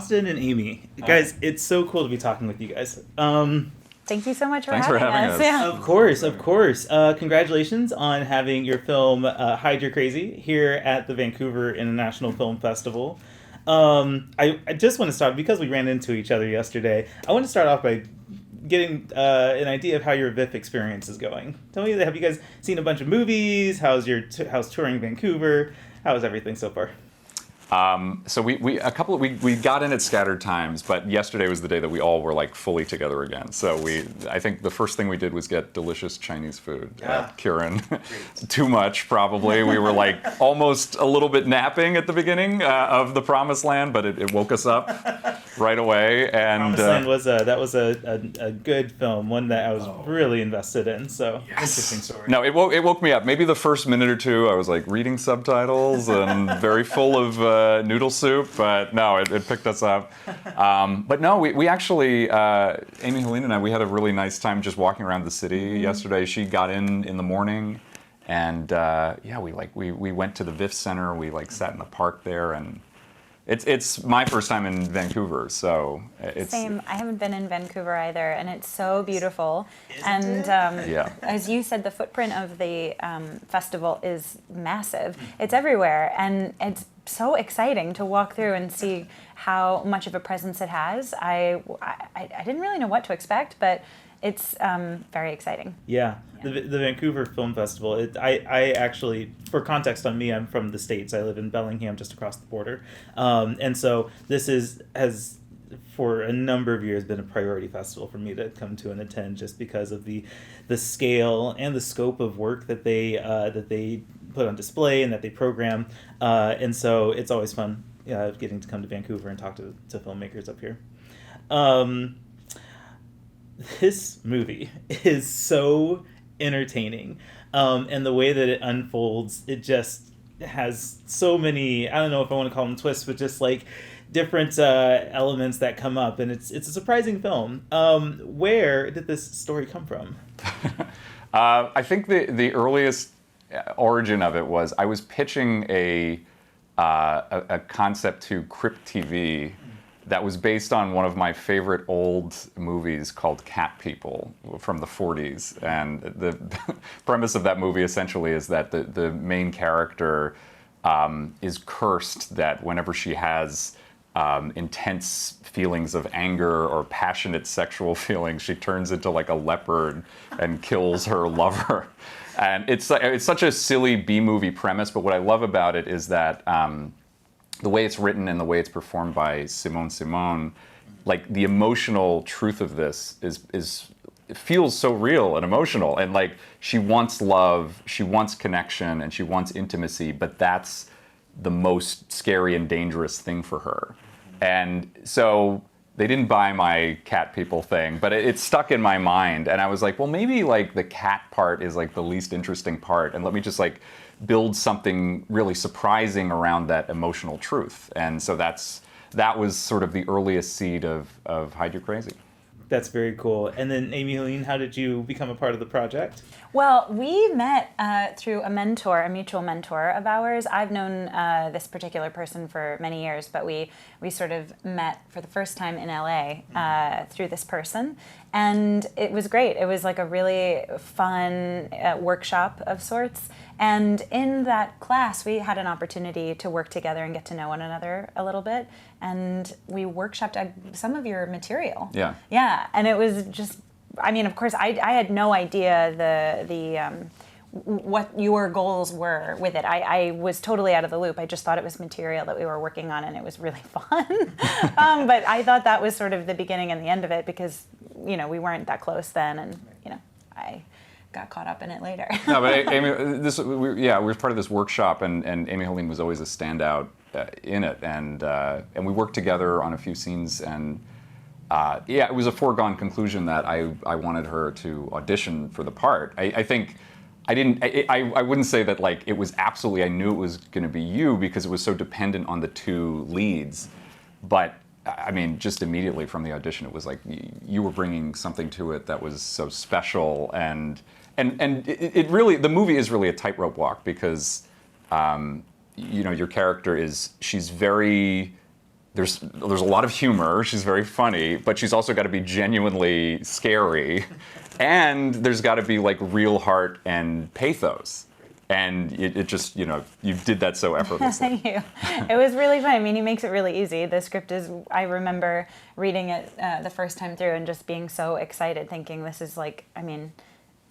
Austin and Amy. Guys, it's so cool to be talking with you guys. Thank you so much for Thanks having for having us. Yeah. Of course. Congratulations on having your film Hide Your Crazy here at the Vancouver International Film Festival. I just want to start, because we ran into each other yesterday, I want to start off by getting an idea of how your VIFF experience is going. Tell me, have you guys seen a bunch of movies? How's touring Vancouver? How is everything so far? So we got in at scattered times, but yesterday was the day that we all were like fully together again. So I think the first thing we did was get delicious Chinese food at Kirin. Too much, probably. We were like almost a little bit napping at the beginning of the Promised Land, but it woke us up right away. And Promised Land was a good film, one that I was really invested in. So interesting story. No, it woke me up. Maybe the first minute or two, I was like reading subtitles and very full of noodle soup, but no, it picked us up. But no, we actually, Amy-Helene and I, we had a really nice time just walking around the city yesterday. She got in the morning, and we went to the VIFF Center. We sat in the park there, and it's my first time in Vancouver, so it's same. I haven't been in Vancouver either, and it's so beautiful. As you said, the footprint of the festival is massive. It's everywhere, and it's so exciting to walk through and see how much of a presence it has. I didn't really know what to expect, but it's very exciting. Yeah. The Vancouver Film Festival, I actually, for context on me, I'm from the States. I live in Bellingham, just across the border. And so this has, for a number of years, been a priority festival for me to come to and attend, just because of the scale and the scope of work that they put on display and that they program. And so it's always fun getting to come to Vancouver and talk to filmmakers up here. This movie is so entertaining, and the way that it unfolds, it just has so many, I don't know if I want to call them twists, but just different elements that come up, and it's a surprising film. Where did this story come from? I think the earliest origin of it was I was pitching a concept to Crypt TV that was based on one of my favorite old movies called Cat People from the 40s. And the premise of that movie essentially is that the main character is cursed, that whenever she has intense feelings of anger or passionate sexual feelings, she turns into a leopard and kills her lover. And it's such a silly B-movie premise, but what I love about it is that the way it's written and the way it's performed by Simone, the emotional truth of this it feels so real and emotional. And she wants love, she wants connection, and she wants intimacy, but that's the most scary and dangerous thing for her. And so they didn't buy my Cat People thing, but it stuck in my mind. And I was like, well, maybe the cat part is the least interesting part, and let me just build something really surprising around that emotional truth. And so that was sort of the earliest seed of Hide Your Crazy. That's very cool. And then Amy-Helene, how did you become a part of the project? Well, we met through a mutual mentor of ours. I've known this particular person for many years, but we sort of met for the first time in LA through this person. And it was great. It was a really fun workshop of sorts. And in that class, we had an opportunity to work together and get to know one another a little bit. And we workshopped some of your material. Yeah. Yeah, and it was just, of course, I had no idea the what your goals were with it. I was totally out of the loop. I just thought it was material that we were working on, and it was really fun. But I thought that was sort of the beginning and the end of it, because, we weren't that close then, and, I got caught up in it later. No, but Amy, we were part of this workshop, and Amy-Helene was always a standout in it, and we worked together on a few scenes, and it was a foregone conclusion that I wanted her to audition for the part. I think I wouldn't say that it was absolutely, I knew it was going to be you, because it was so dependent on the two leads, but just immediately from the audition, it was you were bringing something to it that was so special, and it really, the movie is really a tightrope walk, because your character she's very there's a lot of humor. She's very funny, but she's also got to be genuinely scary, and there's got to be like real heart and pathos. And it just, you did that so effortlessly. Thank you. It was really fun. I mean, he makes it really easy. The script is, I remember reading it the first time through and just being so excited, thinking this is like, I mean,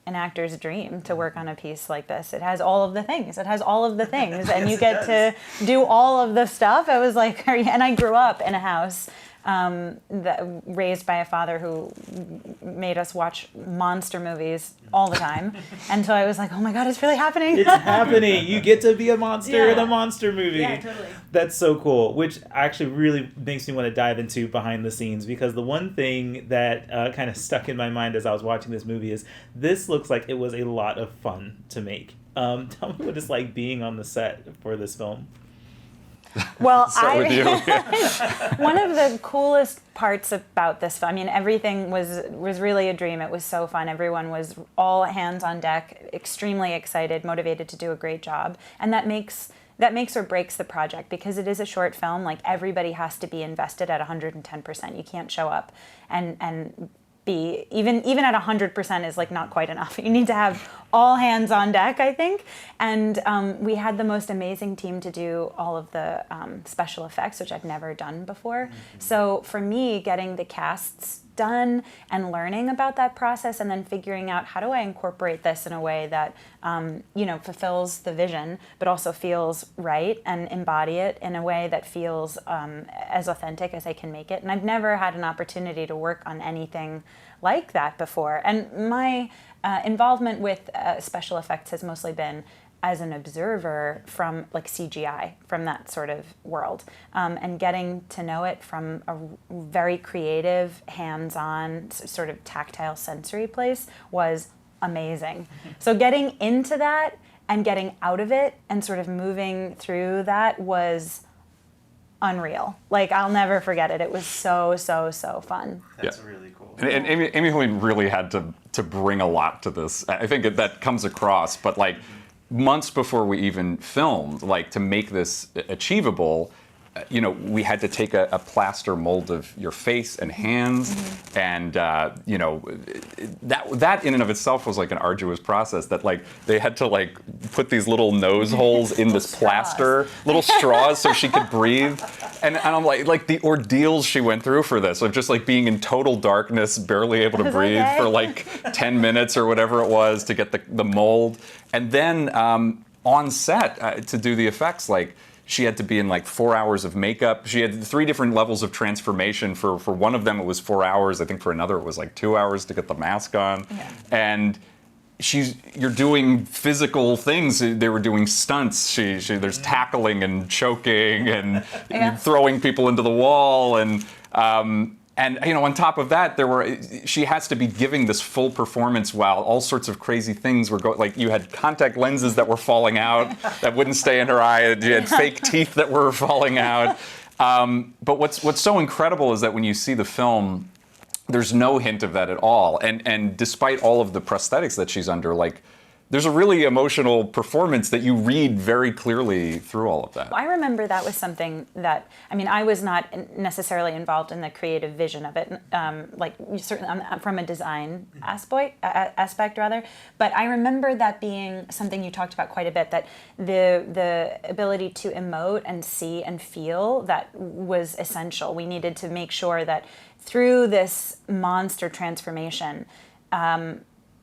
an actor's dream to work on a piece like this. It has all of the things. And you get to do all of the stuff. I was like, and I grew up in a house raised by a father who made us watch monster movies all the time. And so I was like, oh my God, it's really happening. It's happening. You get to be a monster in a monster movie. Yeah, totally. That's so cool, which actually really makes me want to dive into behind the scenes, because the one thing that kind of stuck in my mind as I was watching this movie is this looks like it was a lot of fun to make. Tell me what it's like being on the set for this film. Well, Start with you. One of the coolest parts about this film, I mean, everything was really a dream. It was so fun. Everyone was all hands on deck, extremely excited, motivated to do a great job. And that makes or breaks the project, because it is a short film. Like, everybody has to be invested at 110%. You can't show up and be even at 100% is like not quite enough. You need to have all hands on deck, I think. And we had the most amazing team to do all of the special effects, which I've never done before. Mm-hmm. So for me, getting the casts done and learning about that process, and then figuring out how do I incorporate this in a way that fulfills the vision, but also feels right, and embody it in a way that feels as authentic as I can make it. And I've never had an opportunity to work on anything like that before. And my involvement with special effects has mostly been as an observer from like CGI, from that sort of world, and getting to know it from a very creative, hands-on, sort of tactile, sensory place was amazing. So getting into that and getting out of it and sort of moving through that was unreal. Like, I'll never forget it. It was so fun. That's really cool. And Amy-Helene really had to bring a lot to this. I think that comes across, but like, months before we even filmed, like, to make this achievable, we had to take a plaster mold of your face and hands, mm-hmm. and that in and of itself was like an arduous process. That like they had to like put these little nose holes in this plaster, little straws, so she could breathe. And I'm like the ordeals she went through for this, of just like being in total darkness, barely able to breathe for like 10 minutes or whatever it was to get the mold, and then on set to do the effects, like. She had to be in like 4 hours of makeup. She had 3 different levels of transformation. For one of them, it was 4 hours. I think for another, it was like 2 hours to get the mask on. Yeah. And you're doing physical things. They were doing stunts. There's tackling and choking and throwing people into the wall. And on top of that, she has to be giving this full performance while all sorts of crazy things were going. Like, you had contact lenses that were falling out that wouldn't stay in her eye. You had fake teeth that were falling out. But what's so incredible is that when you see the film, there's no hint of that at all. And despite all of the prosthetics that she's under, like, there's a really emotional performance that you read very clearly through all of that. I remember that was something that, I mean, I was not necessarily involved in the creative vision of it, certainly from a design aspect rather, but I remember that being something you talked about quite a bit, that the ability to emote and see and feel, that was essential. We needed to make sure that through this monster transformation,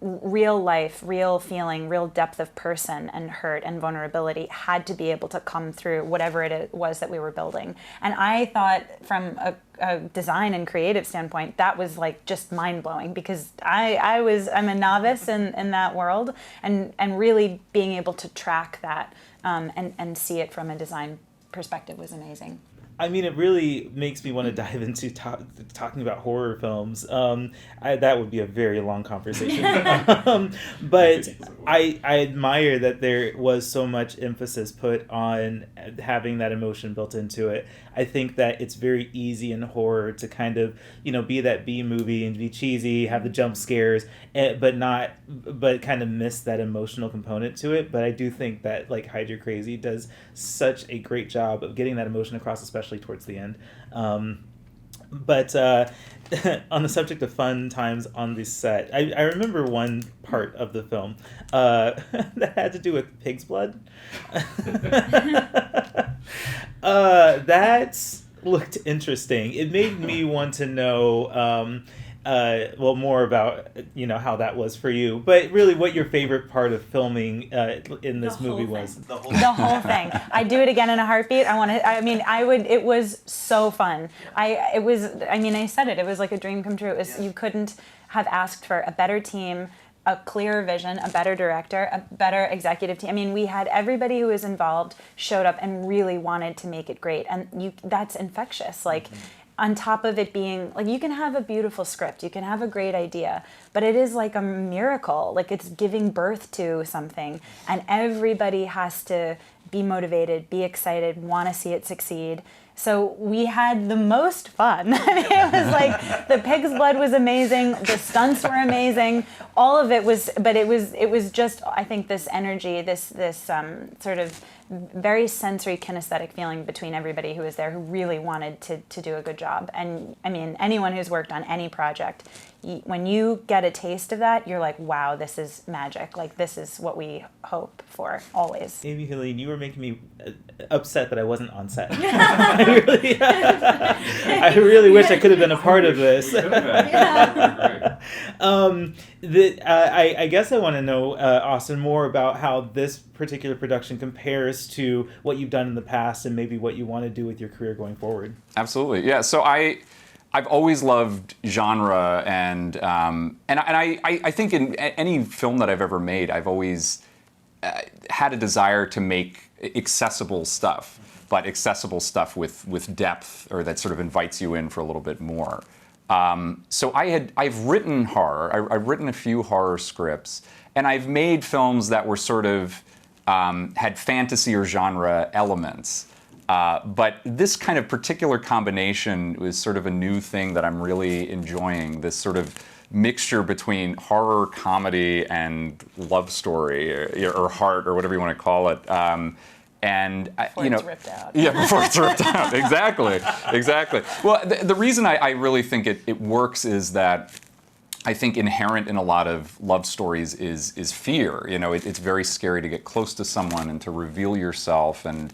real life, real feeling, real depth of person and hurt and vulnerability had to be able to come through whatever it was that we were building. And I thought, from a design and creative standpoint, that was like just mind-blowing, because I'm a novice in that world, and really being able to track that and see it from a design perspective was amazing. I mean, it really makes me want to dive into talking about horror films. That would be a very long conversation. But I admire that there was so much emphasis put on having that emotion built into it. I think that it's very easy in horror to kind of, be that B movie and be cheesy, have the jump scares, but kind of miss that emotional component to it. But I do think that like Hide Your Crazy does such a great job of getting that emotion across, especially especially towards the end. But on the subject of fun times on the set, I remember one part of the film that had to do with pig's blood. That looked interesting. It made me want to know more about how that was for you, but really what your favorite part of filming in this movie was. The whole thing. I'd do it again in a heartbeat. I would. It was so fun. I said it was like a dream come true. It was, you couldn't have asked for a better team, a clearer vision, a better director, a better executive team. I mean, we had everybody who was involved showed up and really wanted to make it great, and that's infectious. Like, on top of it being, like, you can have a beautiful script, you can have a great idea, but it is like a miracle. Like, it's giving birth to something, and everybody has to be motivated, be excited, want to see it succeed. So we had the most fun. I mean, it was like the pig's blood was amazing, the stunts were amazing, all of it was, but it was just, I think, this energy, this sort of very sensory kinesthetic feeling between everybody who was there, who really wanted to do a good job. And I mean, anyone who's worked on any project, when you get a taste of that, you're like, wow, this is magic. Like, this is what we hope for always. Amy-Helene, you were making me upset that I wasn't on set. I really wish I could have been a part of this. I guess I want to know, Austin, more about how this particular production compares to what you've done in the past and maybe what you want to do with your career going forward. Absolutely, yeah. So I've always loved genre, and I think in any film that I've ever made, I've always had a desire to make accessible stuff, but accessible stuff with depth, or that sort of invites you in for a little bit more. So I've written horror. I've written a few horror scripts, and I've made films that were sort of had fantasy or genre elements. But this kind of particular combination was sort of a new thing that I'm really enjoying, this sort of mixture between horror, comedy, and love story, or heart, or whatever you want to call it. Before it's ripped out. Yeah, before it's ripped out. Exactly. Well, the reason I really think it works is that I think inherent in a lot of love stories is fear. It's very scary to get close to someone and to reveal yourself, and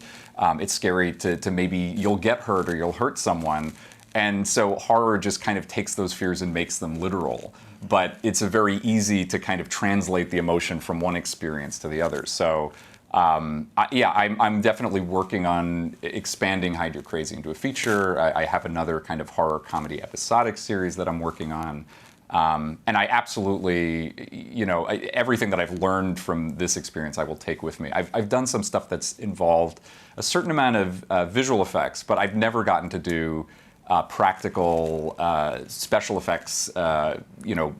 it's scary to maybe you'll get hurt or you'll hurt someone. And so horror just kind of takes those fears and makes them literal. But it's very easy to kind of translate the emotion from one experience to the other. So I'm definitely working on expanding Hide Your Crazy into a feature. I have another kind of horror comedy episodic series that I'm working on. And I absolutely, everything that I've learned from this experience I will take with me. I've done some stuff that's involved a certain amount of visual effects, but I've never gotten to do practical special effects,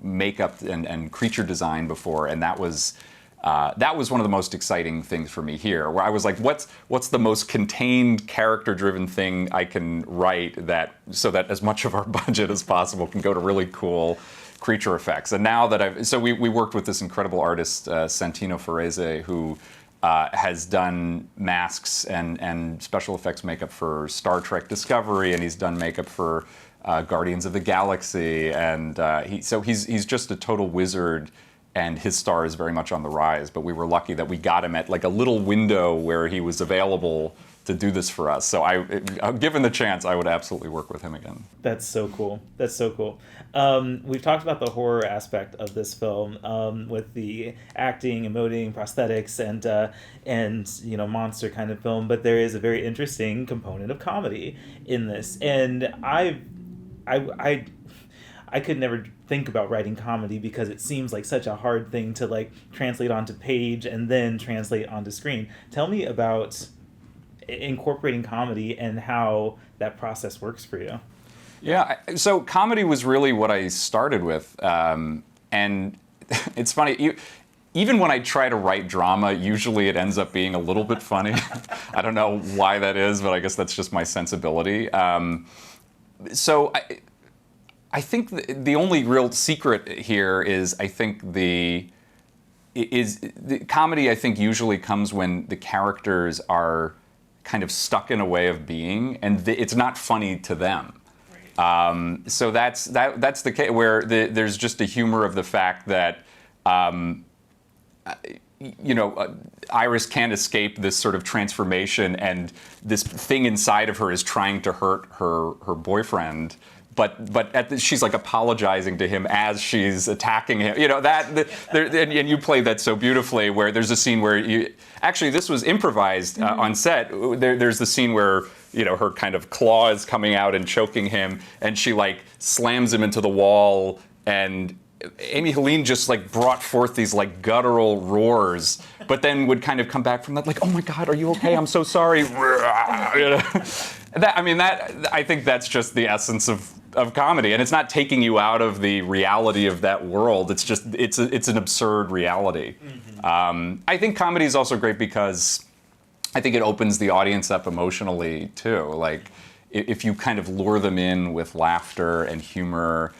makeup and creature design before, and that was one of the most exciting things for me here, where I was like, what's the most contained, character-driven thing I can write so that as much of our budget as possible can go to really cool creature effects. And now that we worked with this incredible artist, Santino Ferrese, who has done masks and special effects makeup for Star Trek Discovery, and he's done makeup for Guardians of the Galaxy, and he's just a total wizard. And his star is very much on the rise, but we were lucky that we got him at like a little window where he was available to do this for us. So given the chance, I would absolutely work with him again. That's so cool. We've talked about the horror aspect of this film with the acting, emoting, prosthetics, and monster kind of film, but there is a very interesting component of comedy in this. And I could never think about writing comedy because it seems like such a hard thing to like translate onto page and then translate onto screen. Tell me about incorporating comedy and how that process works for you. Yeah, so comedy was really what I started with, and it's funny. Even when I try to write drama, usually it ends up being a little bit funny. I don't know why that is, but I guess that's just my sensibility. I think the only real secret here is the comedy. I think usually comes when the characters are kind of stuck in a way of being, and it's not funny to them. So that's the case where there's just a humor of the fact that Iris can't escape this sort of transformation, and this thing inside of her is trying to hurt her boyfriend. But she's like apologizing to him as she's attacking him. And you played that so beautifully. Where there's a scene where this was improvised on set. There's the scene where her kind of claw is coming out and choking him, and she like slams him into the wall, and Amy-Helene just like brought forth these like guttural roars, but then would kind of come back from that like, oh my God, are you okay? I'm so sorry. I think that's just the essence of comedy, and it's not taking you out of the reality of that world. It's just it's an absurd reality. I think comedy is also great because I think it opens the audience up emotionally too. Like if you kind of lure them in with laughter and humor,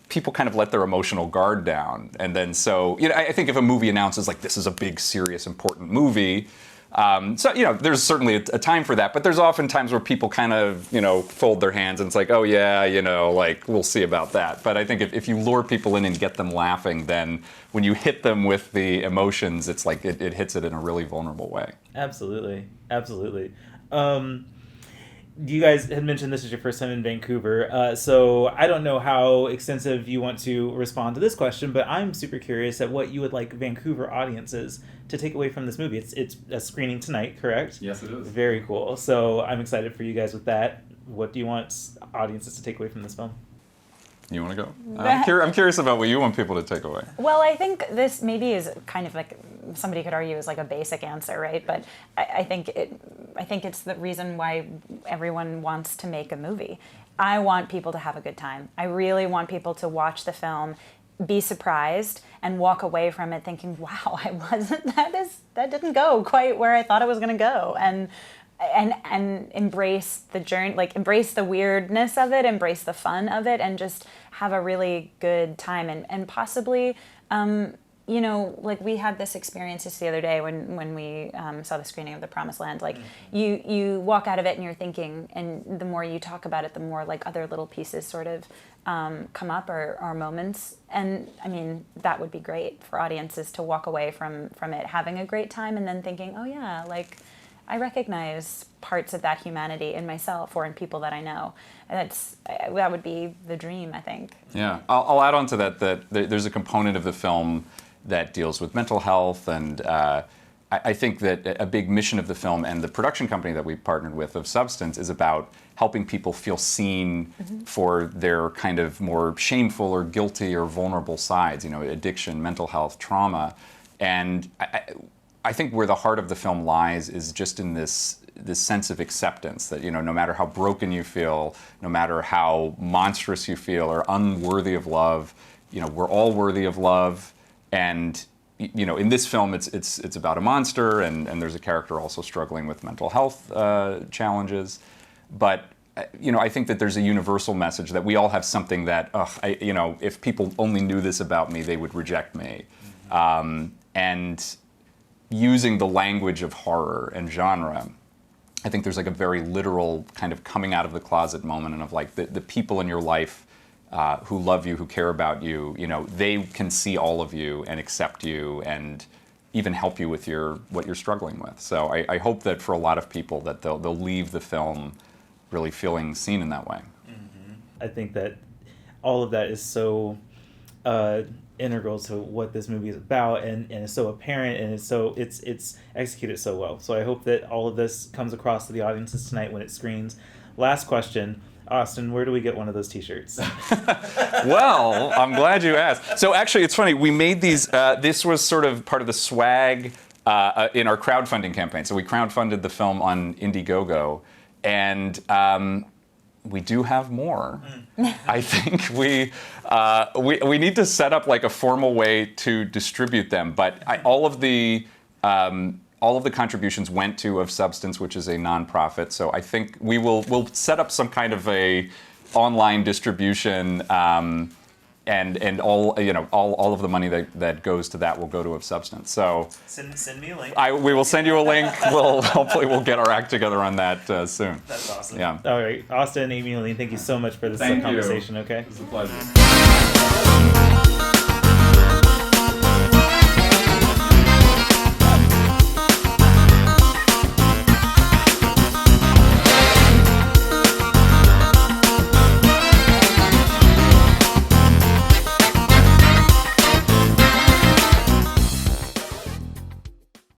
people kind of let their emotional guard down. And then I think if a movie announces like this is a big, serious, important movie, there's certainly a time for that, but there's often times where people kind of, fold their hands and it's like, oh yeah, like we'll see about that. But I think if you lure people in and get them laughing, then when you hit them with the emotions, it's like it hits it in a really vulnerable way. Absolutely. You guys had mentioned this is your first time in Vancouver, so I don't know how extensive you want to respond to this question, but I'm super curious at what you would like Vancouver audiences to take away from this movie. It's a screening tonight, correct? Yes, it is. Very cool. So I'm excited for you guys with that. What do you want audiences to take away from this film? You want to go? I'm curious about what you want people to take away. Well, I think this maybe is kind of like, somebody could argue is like a basic answer, right? But I think it's the reason why everyone wants to make a movie. I want people to have a good time. I really want people to watch the film, be surprised, and walk away from it thinking, wow, that didn't go quite where I thought it was going to go. And embrace the journey, like embrace the weirdness of it, embrace the fun of it, and just have a really good time. And possibly, like we had this experience just the other day when we saw the screening of The Promised Land. Like you walk out of it and you're thinking, and the more you talk about it, the more like other little pieces sort of come up or moments. And I mean, that would be great for audiences to walk away from it having a great time and then thinking, oh yeah, like I recognize parts of that humanity in myself or in people that I know. And that would be the dream, I think. Yeah, I'll add on to that there's a component of the film that deals with mental health, and I think that a big mission of the film and the production company that we partnered with of Substance is about helping people feel seen for their kind of more shameful or guilty or vulnerable sides, addiction, mental health, trauma. And I think where the heart of the film lies is just in this sense of acceptance that, no matter how broken you feel, no matter how monstrous you feel or unworthy of love, we're all worthy of love. And, in this film, it's about a monster, and there's a character also struggling with mental health challenges. But, I think that there's a universal message that we all have something that, if people only knew this about me, they would reject me. And using the language of horror and genre, I think there's like a very literal kind of coming out of the closet moment, and of like the people in your life who love you, who care about you, they can see all of you and accept you and even help you with what you're struggling with. So I hope that for a lot of people that they'll leave the film really feeling seen in that way. I think that all of that is so integral to what this movie is about, and it's so apparent, and it's executed so well. So I hope that all of this comes across to the audiences tonight when it screens. Last question, Austin, where do we get one of those t-shirts? Well, I'm glad you asked. So actually, it's funny, we made these, this was sort of part of the swag in our crowdfunding campaign. So we crowdfunded the film on Indiegogo, and we do have more. I think we need to set up like a formal way to distribute them. But all of the contributions went to Of Substance, which is a nonprofit. So I think we'll set up some kind of a online distribution and all all of the money that goes to that will go to Of Substance. So Send me a link. we will send you a link. Hopefully we'll get our act together on that soon. That's awesome. Yeah. All right, Austin and Amy-Helene, thank you so much for this Thank you. conversation. Okay. It's a pleasure.